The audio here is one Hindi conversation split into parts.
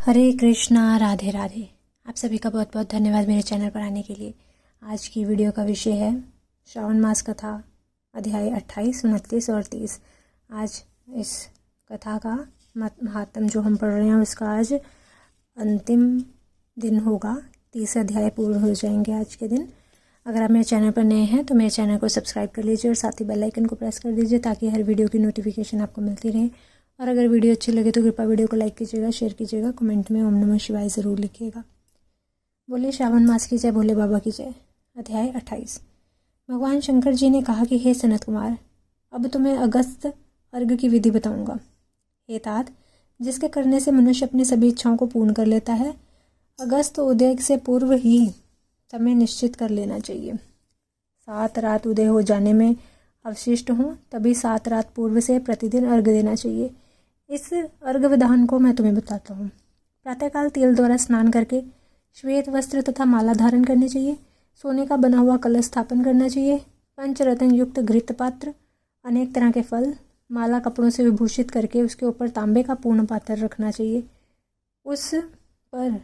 हरे कृष्णा, राधे राधे। आप सभी का बहुत बहुत धन्यवाद मेरे चैनल पर आने के लिए। आज की वीडियो का विषय है श्रावण मास कथा अध्याय 28, 29 और 30। आज इस कथा का महात्म जो हम पढ़ रहे हैं उसका आज अंतिम दिन होगा। 30 अध्याय पूर्ण हो जाएंगे आज के दिन। अगर आप मेरे चैनल पर नए हैं तो मेरे चैनल को सब्सक्राइब कर लीजिए और साथ ही बेल आइकन को प्रेस कर दीजिए ताकि हर वीडियो की नोटिफिकेशन आपको मिलती रहे। और अगर वीडियो अच्छी लगे तो कृपया वीडियो को लाइक कीजिएगा, शेयर कीजिएगा, कमेंट में ओम नमः शिवाय ज़रूर लिखिएगा। बोले श्रावण मास की जय, भोले बाबा की जय। अध्याय 28। भगवान शंकर जी ने कहा कि हे सनत कुमार, अब तुम्हें अगस्त अर्घ की विधि बताऊंगा। हे तात, जिसके करने से मनुष्य अपनी सभी इच्छाओं को पूर्ण कर लेता है, अगस्त उदय से पूर्व ही समय निश्चित कर लेना चाहिए। 7 रात उदय हो जाने में अवशिष्ट हों तभी 7 रात पूर्व से प्रतिदिन अर्घ देना चाहिए। इस अर्घ विधान को मैं तुम्हें बताता हूँ। प्रातःकाल तेल द्वारा स्नान करके श्वेत वस्त्र तथा माला धारण करनी चाहिए। सोने का बना हुआ कलश स्थापन करना चाहिए। पंचरत्न युक्त घृत पात्र, अनेक तरह के फल, माला कपड़ों से विभूषित करके उसके ऊपर तांबे का पूर्ण पात्र रखना चाहिए। उस पर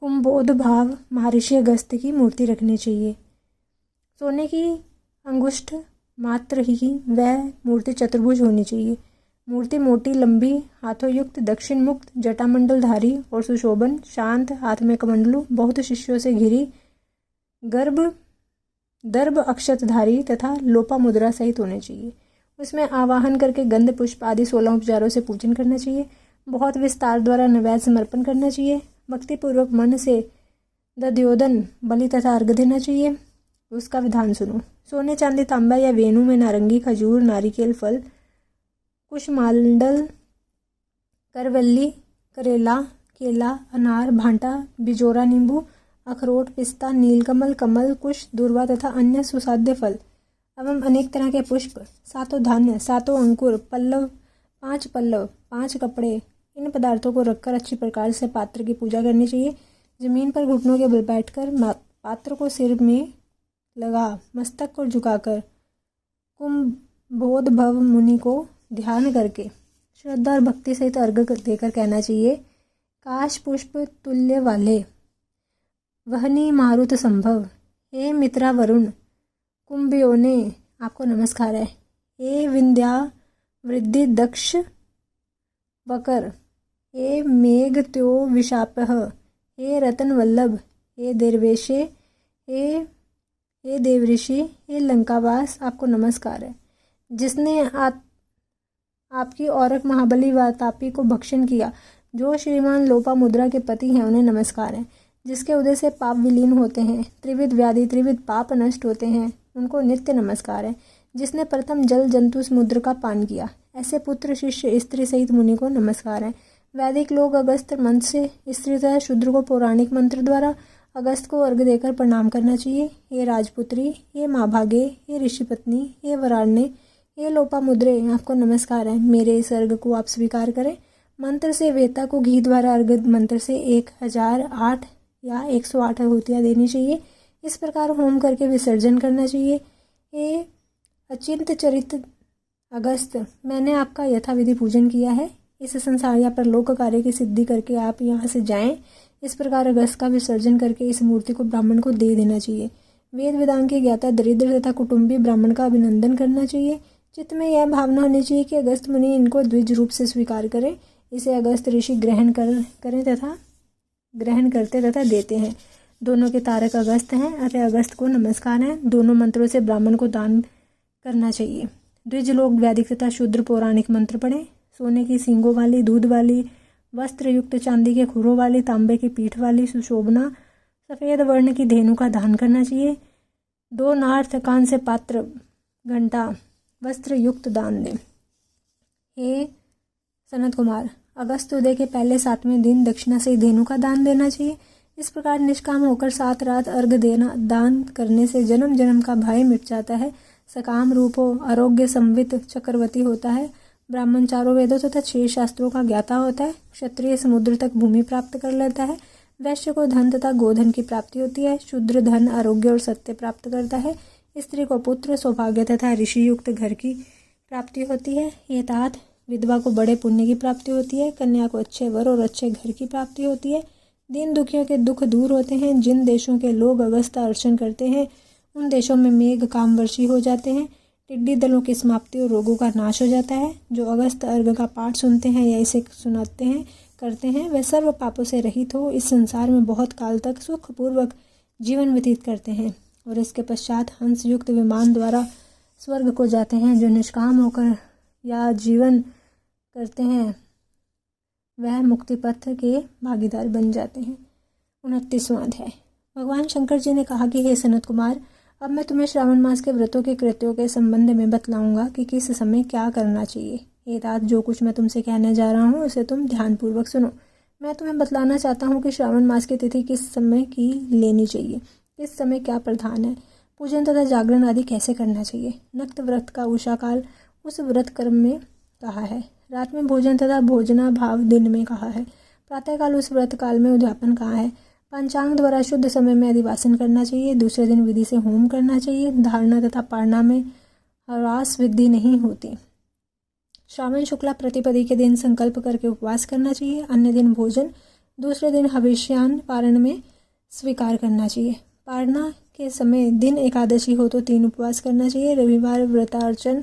कुंभोद भाव महर्षि अगस्त्य की मूर्ति रखनी चाहिए। सोने की अंगुष्ठ मात्र ही वह मूर्ति चतुर्भुज होनी चाहिए। मूर्ति मोटी, लंबी, हाथों युक्त, दक्षिण मुक्त, जटामंडलधारी और सुशोभन, शांत, हाथ में कमंडलू, बहुत शिष्यों से घिरी, दर्भ अक्षतधारी तथा लोपा मुद्रा सहित होने चाहिए। उसमें आवाहन करके गंध पुष्प आदि 16 उपचारों से पूजन करना चाहिए। बहुत विस्तार द्वारा नैवेद्य समर्पण करना चाहिए। भक्तिपूर्वक मन से दध्योदन बलि तथा अर्घ देना चाहिए। उसका विधान सुनो। सोने, चांदी, तांबा या वेणु में नारंगी, खजूर, नारिकेल फल, कुशमांडल, करवल्ली, करेला, केला, अनार, भांटा, बिजोरा नींबू, अखरोट, पिस्ता, नीलकमल, कमल, कुश, दूर्वा तथा अन्य सुसाध्य फल एवं अनेक तरह के पुष्प, 7 धान्य, 7 अंकुर, पल्लव, 5 कपड़े, इन पदार्थों को रखकर अच्छी प्रकार से पात्र की पूजा करनी चाहिए। जमीन पर घुटनों के बल बैठकर पात्र को सिर में लगा मस्तक को झुकाकर कुंभोद भव मुनि को ध्यान करके श्रद्धा और भक्ति सहित अर्घ देकर कहना चाहिए, काश पुष्प तुल्य वाले वहनी मारुत संभव, हे मित्रा वरुण कुंभियों ने आपको नमस्कार है। हे विंध्या वृद्धि दक्ष वकर, हे मेघ त्यो विशापह, हे रतन वल्लभ, हे देवऋषि, हे देवऋषि, हे लंकावास, आपको नमस्कार है। जिसने आपकी औरक महाबली वातापी को भक्षण किया, जो श्रीमान लोपा मुद्रा के पति हैं, उन्हें नमस्कार है। जिसके उदय से पाप विलीन होते हैं, त्रिविध व्याधि त्रिविध पाप नष्ट होते हैं, उनको नित्य नमस्कार है। जिसने प्रथम जल जंतु समुद्र का पान किया, ऐसे पुत्र शिष्य स्त्री सहित मुनि को नमस्कार है। वैदिक लोग अगस्त मंत्र से स्त्री तथा शूद्र को पौराणिक मंत्र द्वारा अगस्त को अर्घ देकर प्रणाम करना चाहिए। हे राजपुत्री, हे माँ भागे, हे ऋषि पत्नी, हे वराण्य, हे लोपा मुद्रे, आपको नमस्कार है। मेरे इस अर्घ को आप स्वीकार करें। मंत्र से वेता को घी द्वारा अर्घ मंत्र से 1008 या 108 आहुतियाँ देनी चाहिए। इस प्रकार होम करके विसर्जन करना चाहिए। हे अचिंत चरित अगस्त, मैंने आपका यथाविधि पूजन किया है। इस संसार या परलोक कार्य की सिद्धि करके आप यहाँ से जाएं। इस प्रकार अगस्त का विसर्जन करके इस मूर्ति को ब्राह्मण को दे देना चाहिए। वेद वेदांग के ज्ञाता दरिद्र तथा कुटुंबी ब्राह्मण का अभिनंदन करना चाहिए। चित्त में यह भावना होनी चाहिए कि अगस्त मुनि इनको द्विज रूप से स्वीकार करें। इसे अगस्त ऋषि ग्रहण करते तथा देते हैं। दोनों के तारक अगस्त हैं, अतः अगस्त को नमस्कार है। दोनों मंत्रों से ब्राह्मण को दान करना चाहिए। द्विज लोग वैदिक तथा शूद्र पौराणिक मंत्र पढ़ें। सोने की सींगों वाली, दूध वाली, वस्त्र युक्त, चांदी के खुरों वाली, तांबे की पीठ वाली, सुशोभना सफेद वर्ण की धेनु का दान करना चाहिए। 2 नार्थ कान से पात्र, घंटा, वस्त्र युक्त दान दें। हे सनत कुमार, अगस्त उदय के पहले 7वें दिन दक्षिणा से धेनु का दान देना चाहिए। इस प्रकार निष्काम होकर 7 रात अर्घ देना दान करने से जन्म जन्म का भय मिट जाता है। सकाम रूपो आरोग्य संवित चक्रवर्ती होता है। ब्राह्मण 4 वेदों तथा 6 शास्त्रों का ज्ञाता होता है। क्षत्रिय समुद्र तक भूमि प्राप्त कर लेता है। वैश्य को धन तथा गोधन की प्राप्ति होती है। शूद्र धन, आरोग्य और सत्य प्राप्त करता है। स्त्री को पुत्र, सौभाग्य तथा ऋषि युक्त घर की प्राप्ति होती है। ये तात, विधवा को बड़े पुण्य की प्राप्ति होती है, कन्या को अच्छे वर और अच्छे घर की प्राप्ति होती है, दीन दुखियों के दुख दूर होते हैं। जिन देशों के लोग अगस्त्य अर्चन करते हैं उन देशों में मेघ कामवर्षी हो जाते हैं, टिड्डी दलों की समाप्ति और रोगों का नाश हो जाता है। जो अगस्त्य अर्घ का पाठ सुनते हैं या इसे सुनाते हैं करते हैं वे सर्व पापों से रहित हो इस संसार में बहुत काल तक सुखपूर्वक जीवन व्यतीत करते हैं और इसके पश्चात हंस युक्त विमान द्वारा स्वर्ग को जाते हैं। जो निष्काम होकर या जीवन करते हैं वह मुक्ति पथ के भागीदार बन जाते हैं। 29वां अध्याय। भगवान शंकर जी ने कहा कि हे सनत कुमार, अब मैं तुम्हें श्रावण मास के व्रतों के कृत्यों के संबंध में बतलाऊंगा कि किस समय क्या करना चाहिए। हे तात, जो कुछ मैं तुमसे कहने जा रहा हूँ उसे तुम ध्यानपूर्वक सुनो। मैं तुम्हें बतलाना चाहता हूँ कि श्रावण मास की तिथि किस समय की लेनी चाहिए, किस समय क्या प्रधान है, पूजन तथा जागरण आदि कैसे करना चाहिए। नक्त व्रत का उषा काल उस व्रत कर्म में कहा है, रात में भोजन तथा भोजना भाव दिन में कहा है, प्रातःकाल उस व्रत काल में उद्यापन कहा है। पंचांग द्वारा शुद्ध समय में अधिवासन करना चाहिए। दूसरे दिन विधि से होम करना चाहिए। धारणा तथा पारणा में ह्रास वृद्धि नहीं होती। श्रावण शुक्ला प्रतिपदी के दिन संकल्प करके उपवास करना चाहिए। अन्य दिन भोजन, दूसरे दिन हविष्यान पारण में स्वीकार करना चाहिए। पारणा के समय दिन एकादशी हो तो 3 उपवास करना चाहिए। रविवार व्रतार्चन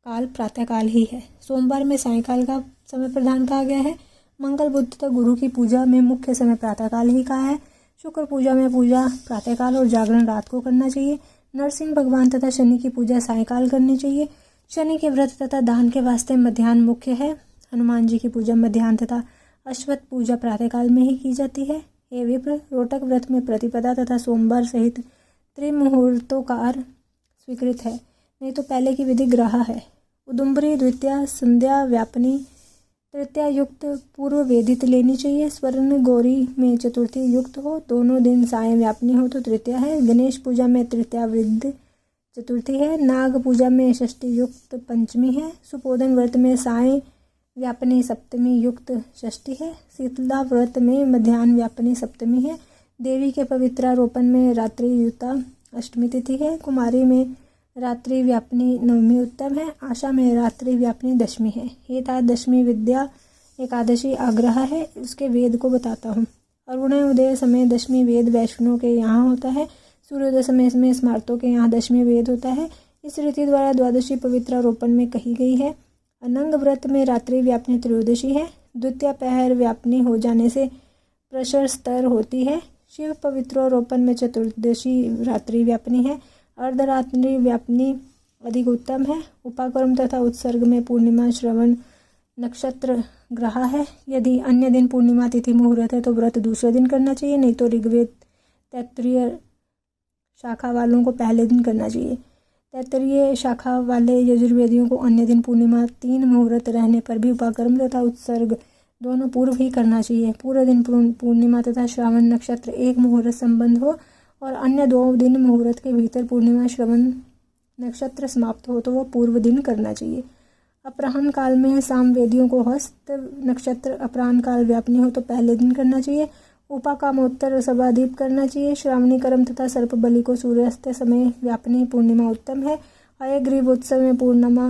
काल प्रातःकाल ही है। सोमवार में सायंकाल का समय प्रदान कहा गया है। मंगल बुध तथा गुरु की पूजा में मुख्य समय प्रातःकाल ही कहा है। शुक्र पूजा में पूजा प्रातःकाल और जागरण रात को करना चाहिए। नरसिंह भगवान तथा शनि की पूजा सायंकाल करनी चाहिए। शनि के व्रत तथा दान के वास्ते मध्याह्न मुख्य है। हनुमान जी की पूजा मध्याह्न तथा अश्वत्थ पूजा प्रातःकाल में ही की जाती है। हे विप्र, रोटक व्रत में प्रतिपदा तथा सोमवार सहित त्रिमुहूर्तोकार स्वीकृत है, नहीं तो पहले की विधि ग्रह है। उदुम्बरी द्वितीया संध्या व्यापनी तृतीया युक्त पूर्व वेदित लेनी चाहिए। स्वर्ण गौरी में चतुर्थी युक्त हो, दोनों दिन साय व्यापनी हो तो तृतीया है। गणेश पूजा में तृतीया वृद्ध चतुर्थी है। नाग पूजा में षष्ठी युक्त पंचमी है। सुपोधन व्रत में साय व्यापनी सप्तमी युक्त षष्ठी है। शीतला व्रत में मध्याह्न व्यापनी सप्तमी है। देवी के पवित्रारोपण में रात्रि युता अष्टमी तिथि है। कुमारी में रात्रि व्यापनी नवमी उत्तम है। आशा में रात्रि व्यापनी दशमी है। हे तात, दशमी विद्या एकादशी आग्रह है। उसके वेद को बताता हूँ। अरुणय उदय समय दशमी वेद वैष्णव के यहाँ होता है। सूर्योदय समय में स्मार्तों के यहाँ दशमी वेद होता है। इस रीति द्वारा द्वादशी पवित्रारोपण में कही गई है। अनंग व्रत में रात्रि व्यापनी त्रयोदशी है। द्वितीय पहर व्यापनी हो जाने से प्रशस्तर होती है। शिव पवित्रारोपण में चतुर्दशी रात्रि व्यापनी है। अर्धरात्रि व्यापनी अधिक उत्तम है। उपाकर्म तथा उत्सर्ग में पूर्णिमा श्रवण नक्षत्र ग्रह है। यदि अन्य दिन पूर्णिमा तिथि मुहूर्त है तो व्रत दूसरे दिन करना चाहिए, नहीं तो ऋग्वेद तैत्तरीय शाखा वालों को पहले दिन करना चाहिए। तैत्तरीय शाखा वाले यजुर्वेदियों को अन्य दिन पूर्णिमा 3 मुहूर्त रहने पर भी उपाकर्म तथा उत्सर्ग दोनों पूर्व ही करना चाहिए। पूरे दिन पूर्णिमा तथा श्रावण नक्षत्र 1 मुहूर्त संबंध हो और अन्य 2 दिन मुहूर्त के भीतर पूर्णिमा श्रवण नक्षत्र समाप्त हो तो वह पूर्व दिन करना चाहिए। अपराह्न काल में सामवेदियों को हस्त नक्षत्र अपराह्न काल व्यापनी हो तो पहले दिन करना चाहिए। उपाकामोत्तर सभादीप करना चाहिए। श्रावणी कर्म तथा सर्प बलि को सूर्यास्त समय व्यापनी पूर्णिमा उत्तम है। हयग्रीव उत्सव में पूर्णिमा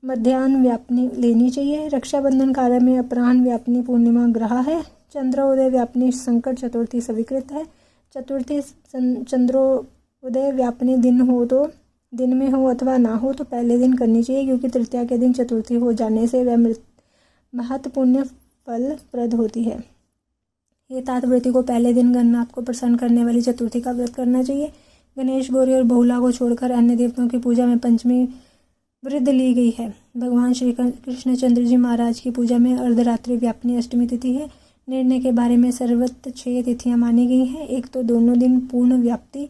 मध्याह्न व्यापनी लेनी चाहिए। रक्षाबंधन काल में अपराह्न व्यापनी पूर्णिमा ग्रह है। चंद्रोदय व्यापनी संकट चतुर्थी स्वीकृत है। चतुर्थी चंद्रोदय व्यापनी दिन में हो अथवा ना हो तो पहले दिन करनी चाहिए, क्योंकि तृतीया के दिन चतुर्थी हो जाने से वह महत्वपूर्ण फल प्रद होती है। ये तात्व्रती को पहले दिन गणनाथ को प्रसन्न करने वाली चतुर्थी का व्रत करना चाहिए। गणेश, गौरी और बहुला को छोड़कर अन्य देवताओं की पूजा में पंचमी वृद्ध ली गई है। भगवान श्री कृष्णचंद्र जी महाराज की पूजा में अर्धरात्रि व्यापनी अष्टमी तिथि है। निर्णय के बारे में सर्वत्र 6 तिथियां मानी गई हैं। एक तो दोनों दिन पूर्ण व्याप्ति,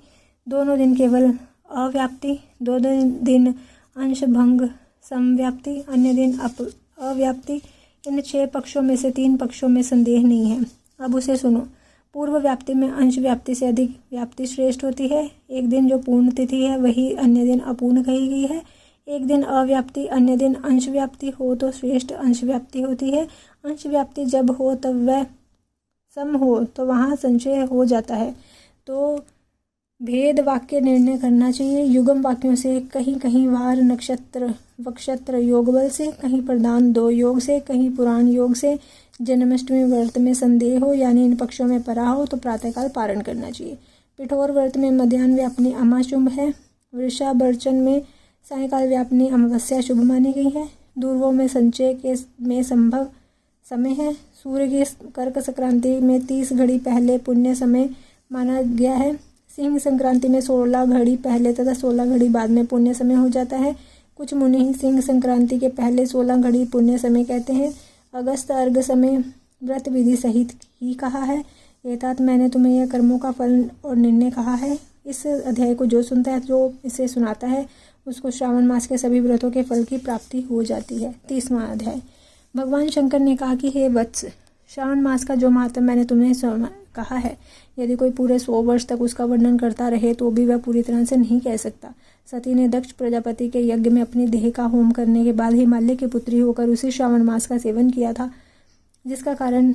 दोनों दिन केवल अव्याप्ति, 2 दिन अंश भंग समव्याप्ति, अन्य दिन अव्याप्ति। इन 6 पक्षों में से 3 पक्षों में संदेह नहीं है। अब उसे सुनो। पूर्व व्याप्ति में अंश व्याप्ति से अधिक व्याप्ति श्रेष्ठ होती है। एक दिन जो पूर्ण तिथि है वही अन्य दिन अपूर्ण कही गई है। एक दिन अव्याप्ति अन्य दिन अंश व्याप्ति हो तो श्रेष्ठ अंश व्याप्ति होती है। अंश व्याप्ति जब हो तब वह सम हो तो वहाँ संशय हो जाता है, तो भेद वाक्य निर्णय करना चाहिए। युगम वाक्यों से कहीं कहीं वार नक्षत्र वक्षत्र योग बल से, कहीं प्रधान दो योग से, कहीं पुराण योग से। जन्माष्टमी व्रत में संदेह हो यानी इन पक्षों में परा हो तो प्रातःकाल पारण करना चाहिए। पिठोर व्रत में मध्याह्न व्यापनी अमाशुभ है। वृषावर्चन में सायंकाल व्यापनी अमावस्या शुभ मानी गई है। दूर्वों में संचय के में संभव समय है। सूर्य की कर्क संक्रांति में 30 घड़ी पहले पुण्य समय माना गया है। सिंह संक्रांति में 16 घड़ी पहले तथा 16 घड़ी बाद में पुण्य समय हो जाता है। कुछ मुनि सिंह संक्रांति के पहले 16 घड़ी पुण्य समय कहते हैं। अगस्त अर्घ समय व्रत विधि सहित ही कहा है। एतात मैंने तुम्हें यह कर्मों का फल और निर्णय कहा है। इस अध्याय को जो सुनता है, जो इसे सुनाता है, उसको श्रावण मास के सभी व्रतों के फल की प्राप्ति हो जाती है। 30वां अध्याय। भगवान शंकर ने कहा कि हे वत्स, श्रावण मास का जो महात्म मैंने तुम्हें कहा है, यदि कोई पूरे 100 वर्ष तक उसका वर्णन करता रहे तो भी वह पूरी तरह से नहीं कह सकता। सती ने दक्ष प्रजापति के यज्ञ में अपनी देह का होम करने के बाद हिमालय की पुत्री होकर उसी श्रावण मास का सेवन किया था, जिसका कारण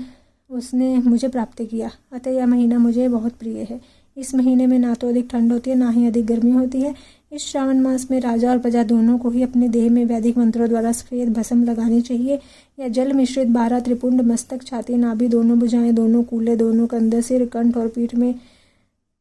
उसने मुझे प्राप्त किया। अतः यह महीना मुझे बहुत प्रिय है। इस महीने में ना तो अधिक ठंड होती है, ना ही अधिक गर्मी होती है। इस श्रावण मास में राजा और प्रजा दोनों को ही अपने देह में वैदिक मंत्रों द्वारा सफेद भस्म लगानी चाहिए। या जल मिश्रित 12 त्रिपुंड मस्तक, छाती, नाभि, दोनों भुजाएं, दोनों कूल्हे, दोनों कंधे, सिर, कंठ और पीठ में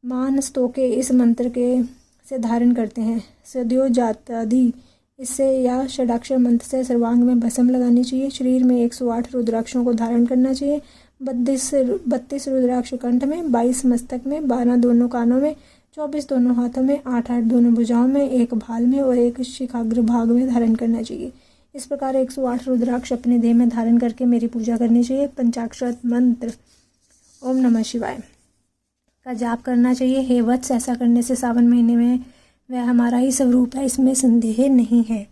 मान स्तोके इस मंत्र के से धारण करते हैं। सद्यो जातादि इससे या षडाक्षर मंत्र से सर्वांग में भस्म लगानी चाहिए। शरीर में 108 रुद्राक्षों को धारण करना चाहिए। 32 रुद्राक्ष कंठ में, 22 मस्तक में, 12 दोनों कानों में, 24 दोनों हाथों में, 8 दोनों भुजाओं में, 1 भाल में और 1 शिखाग्र भाग में धारण करना चाहिए। इस प्रकार 108 रुद्राक्ष अपने देह में धारण करके मेरी पूजा करनी चाहिए। पंचाक्षर मंत्र ओम नमः शिवाय का जाप करना चाहिए। हे वत्स, ऐसा करने से सावन महीने में वह हमारा ही स्वरूप है, इसमें संदेह नहीं है।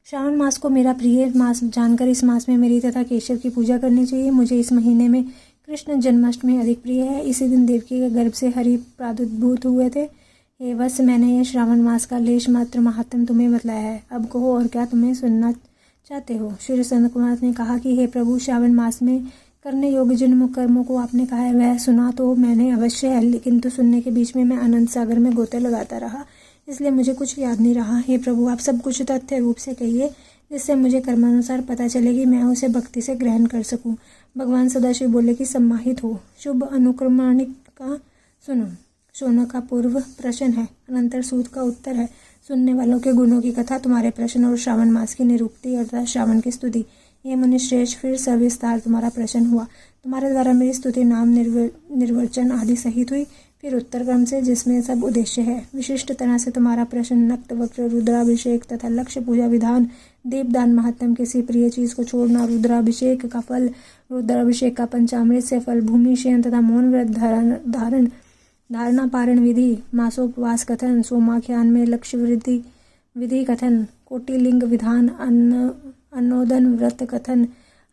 श्रावण मास को मेरा प्रिय मास जानकर इस मास में मेरी तथा केशव की पूजा करनी चाहिए। मुझे इस महीने में कृष्ण जन्माष्टमी अधिक प्रिय है। इसी दिन देवकी के गर्भ से हरि प्रादुर्भूत हुए थे। हे वत्स, मैंने यह श्रावण मास का लेश मात्र महात्म तुम्हें बतलाया है। अब कहो और क्या तुम्हें सुनना चाहते हो। श्री संत कुमार ने कहा कि हे प्रभु, श्रावण मास में करने योग्य जिन कर्मों को आपने कहा है वह सुना तो मैंने अवश्य है, किंतु सुनने के बीच में मैं अनंत सागर में गोते लगाता रहा, इसलिए मुझे कुछ याद नहीं रहा। हे प्रभु, आप सब कुछ तथ्य रूप से कहिए, जिससे मुझे कर्मानुसार पता चले कि मैं उसे भक्ति से ग्रहण कर सकूं। भगवान सदाशिव बोले कि सम्माहित हो। शुभ अनुक्रमणिक का सुनो। शौनक का पूर्व प्रश्न है, अनंतर सूत का उत्तर है। सुनने वालों के गुणों की कथा, तुम्हारे प्रश्न और श्रावण मास की निरुक्ति अर्थात श्रावण की स्तुति। ये मुनि श्रेष्ठ, फिर सविस्तार तुम्हारा प्रश्न हुआ। तुम्हारे द्वारा मेरी स्तुति, नाम, निर्वचन आदि सहित हुई। फिर उत्तर क्रम से, जिसमें सब उद्देश्य है। विशिष्ट तरह से तुम्हारा प्रश्न नक्त वक्र, रुद्राभिषेक तथा लक्ष्य पूजा विधान, दीपदान महात्म, किसी प्रिय चीज को छोड़ना, रुद्राभिषेक का फल, रुद्राभिषेक का पंचामृत से फल, भूमि शयन तथा मौन व्रत धारणा पारण विधि, मासोपवास कथन, सोमाख्यान में लक्ष्य वृद्धि विधि कथन, कोटिलिंग विधान, अन्नोदन व्रत कथन,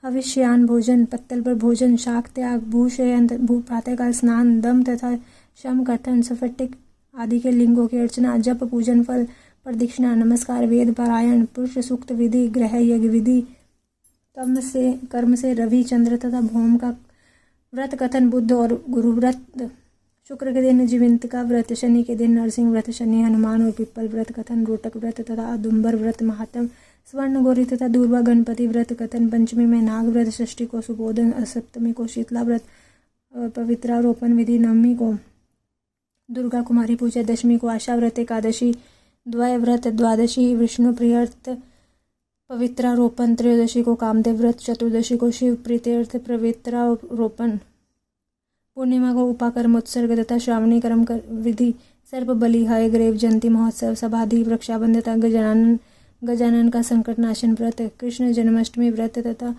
हविष्यान भोजन, पत्तल पर भोजन, शाक त्याग, भूशयन, प्रातःकाल स्नान, दम तथा शम कथन, सफटिक आदि के लिंगों की अर्चना, जप, पूजन फल, प्रदक्षिणा, नमस्कार, वेद पारायण, पुरुष सूक्त विधि, ग्रह यज्ञ विधि, कर्म से रवि, चंद्र तथा भौम का व्रत कथन, बुद्ध और गुरु व्रत, शुक्र के दिन जीविंतिका व्रत, शनि के दिन नरसिंह व्रत, शनि, हनुमान और पिप्पल व्रत कथन, रोटक व्रत तथा अदुम्बर व्रत महात्म, स्वर्ण गौरी तथा दूर्वा गणपति व्रत कथन, पंचमी में नाग व्रत, षष्ठी को सुबोधन, सप्तमी को शीतला व्रत, पवित्रारोपण विधि, नवमी को दुर्गा कुमारी पूजा, दशमी को आशा व्रत, एकादशी द्वय व्रत, द्वादशी विष्णु प्रियर्थ पवित्रारोपण, त्रयोदशी को कामदेव व्रत, चतुर्दशी को शिव प्रीत्यर्थ पवित्रारोपण, पूर्णिमा को उपाकर्मोत्सर्ग तथा श्रावणी कर्म विधि, सर्प बलि, हयग्रीव जयंती महोत्सव, सभाधि, वृक्षाबंध तथा गजानन का संकट नाशन व्रत, कृष्ण जन्माष्टमी व्रत तथा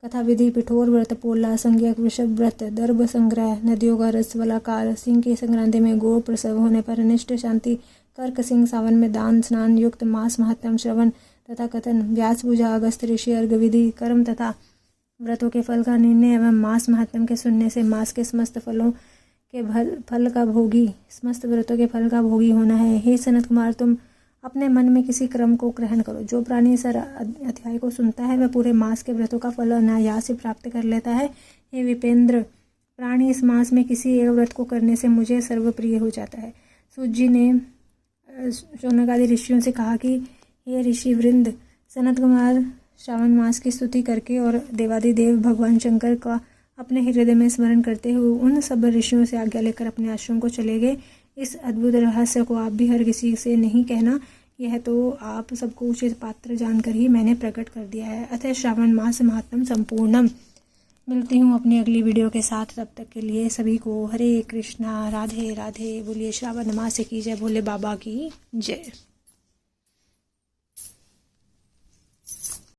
कथा विधि, पिठोर व्रत, पोला, संज्ञक, वृषभ व्रत, दर्भ संग्रह, नदियों का रस वाला काल, सिंह की संक्रांति में गो प्रसव होने पर अनिष्ट शांति, कर्क सिंह, सावन में दान स्नान युक्त मास महात्म, श्रवण तथा कथन, व्यास पूजा, अगस्त ऋषि अर्घ विधि, कर्म तथा व्रतों के फल का निर्णय एवं मास महात्म के सुनने से मास के समस्त फलों के फल का भोगी, समस्त व्रतों के फल का भोगी होना है। हे सनत कुमार, तुम अपने मन में किसी क्रम को ग्रहण करो। जो प्राणी इस अध्याय को सुनता है वह पूरे मास के व्रतों का फल अनायास से प्राप्त कर लेता है। हे विपेंद्र, प्राणी इस मास में किसी एक व्रत को करने से मुझे सर्वप्रिय हो जाता है। सूत जी ने शौनक आदि ऋषियों से कहा कि हे ऋषि वृंद, सनत कुमार श्रावण मास की स्तुति करके और देवादिदेव भगवान शंकर का अपने हृदय में स्मरण करते हुए उन सब ऋषियों से आज्ञा लेकर अपने आश्रम को चले गए। इस अद्भुत रहस्य को आप भी हर किसी से नहीं कहना, यह तो आप सबको उचित पात्र जानकर ही मैंने प्रकट कर दिया है। अतः श्रावण मास महात्म संपूर्णम। मिलती हूँ अपनी अगली वीडियो के साथ, तब तक के लिए सभी को हरे कृष्णा, राधे राधे। बोलिए श्रावण मास की जय, भोले बाबा की जय।